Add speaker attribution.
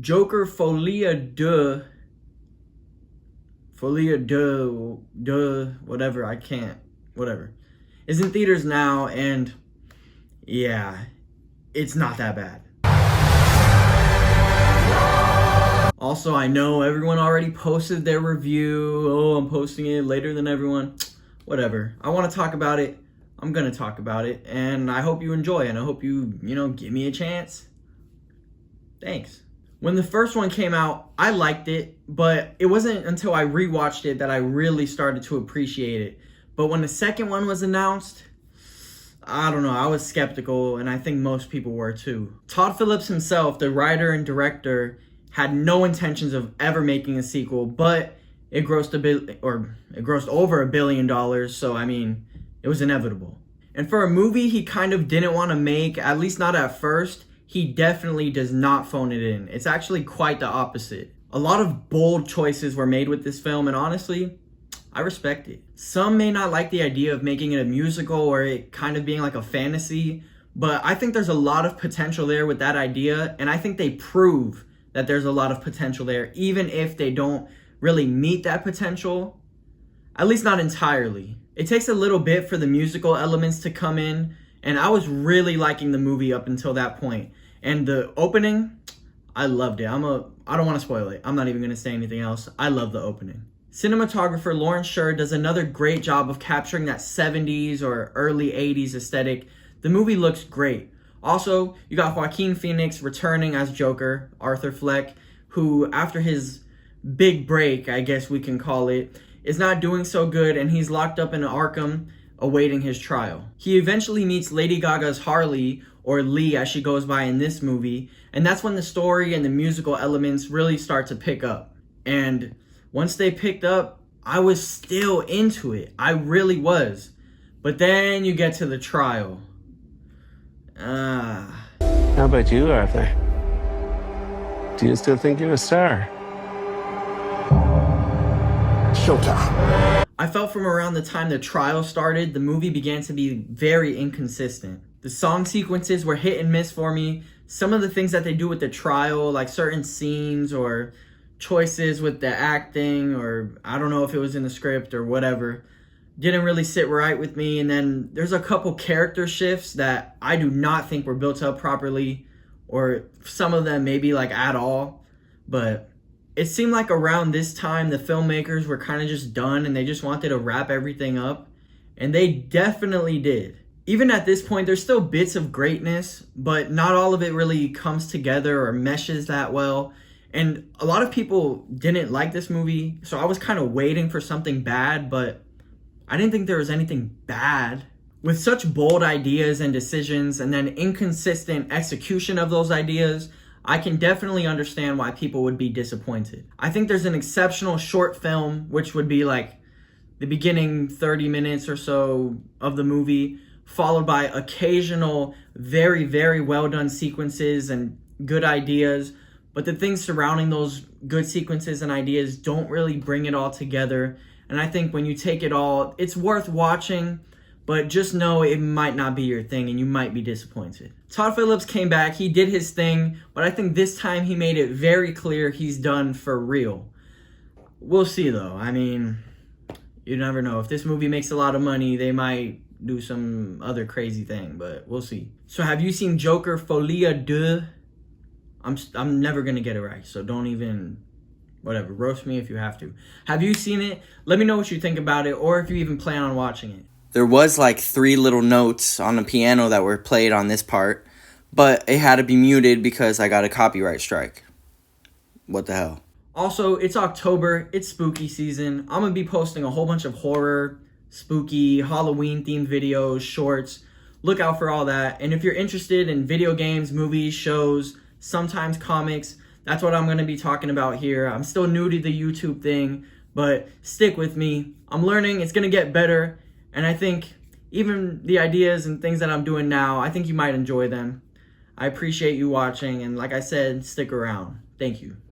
Speaker 1: Joker Folie, whatever, I can't, whatever, is in theaters now, and yeah, it's not that bad. Also, I know everyone already posted their review. Oh, I'm posting it later than everyone. Whatever. I want to talk about it. I'm going to talk about it, and I hope you enjoy, and I hope you give me a chance. Thanks. When the first one came out, I liked it, but it wasn't until I rewatched it that I really started to appreciate it. But when the second one was announced, I don't know, I was skeptical, and I think most people were too. Todd Phillips himself, the writer and director, had no intentions of ever making a sequel, but it grossed over $1 billion, so I mean, it was inevitable. And for a movie he kind of didn't want to make, at least not at first, he definitely does not phone it in. It's actually quite the opposite. A lot of bold choices were made with this film, and honestly, I respect it. Some may not like the idea of making it a musical or it kind of being like a fantasy, but I think there's a lot of potential there with that idea, and I think they prove that there's a lot of potential there, even if they don't really meet that potential, at least not entirely. It takes a little bit for the musical elements to come in, and I was really liking the movie up until that point. And the opening, I loved it. I don't want to spoil it. I'm not even going to say anything else. I love the opening. Cinematographer Lawrence Sher does another great job of capturing that 70s or early 80s aesthetic. The movie looks great. Also, you got Joaquin Phoenix returning as Joker, Arthur Fleck, who after his big break, I guess we can call it, is not doing so good, and he's locked up in Arkham awaiting his trial. He eventually meets Lady Gaga's Harley, or Lee as she goes by in this movie, and that's when the story and the musical elements really start to pick up. And once they picked up, I was still into it. I really was. But then you get to the trial.
Speaker 2: How about you, Arthur? Do you still think you're a star?
Speaker 3: Showtime.
Speaker 1: I felt from around the time the trial started, the movie began to be very inconsistent. The song sequences were hit and miss for me. Some of the things that they do with the trial, like certain scenes or choices with the acting, or I don't know if it was in the script or whatever, didn't really sit right with me. And then there's a couple character shifts that I do not think were built up properly, or some of them maybe like at all. But it seemed like around this time the filmmakers were kind of just done and they just wanted to wrap everything up, and they definitely did. Even at this point, there's still bits of greatness, but not all of it really comes together or meshes that well. And a lot of people didn't like this movie, so I was kind of waiting for something bad, but I didn't think there was anything bad. With such bold ideas and decisions and then inconsistent execution of those ideas, I can definitely understand why people would be disappointed. I think there's an exceptional short film, which would be like the beginning 30 minutes or so of the movie, followed by occasional very, very well done sequences and good ideas. But the things surrounding those good sequences and ideas don't really bring it all together. And I think when you take it all, it's worth watching, but just know it might not be your thing and you might be disappointed. Todd Phillips came back, he did his thing, but I think this time he made it very clear he's done for real. We'll see though. I mean, you never know. If this movie makes a lot of money, they might do some other crazy thing, but we'll see. So have you seen Joker Folie Deux? I'm never gonna get it right, so don't even, whatever, roast me if you have to. Have you seen it? Let me know what you think about it, or if you even plan on watching it.
Speaker 4: There was like 3 little notes on the piano that were played on this part, but it had to be muted because I got a copyright strike. What the hell?
Speaker 1: Also, it's October, it's spooky season. I'm gonna be posting a whole bunch of horror, spooky, Halloween-themed videos, shorts. Look out for all that. And if you're interested in video games, movies, shows, sometimes comics, that's what I'm gonna be talking about here. I'm still new to the YouTube thing, but stick with me. I'm learning, it's gonna get better. And I think even the ideas and things that I'm doing now, I think you might enjoy them. I appreciate you watching, and like I said, stick around. Thank you.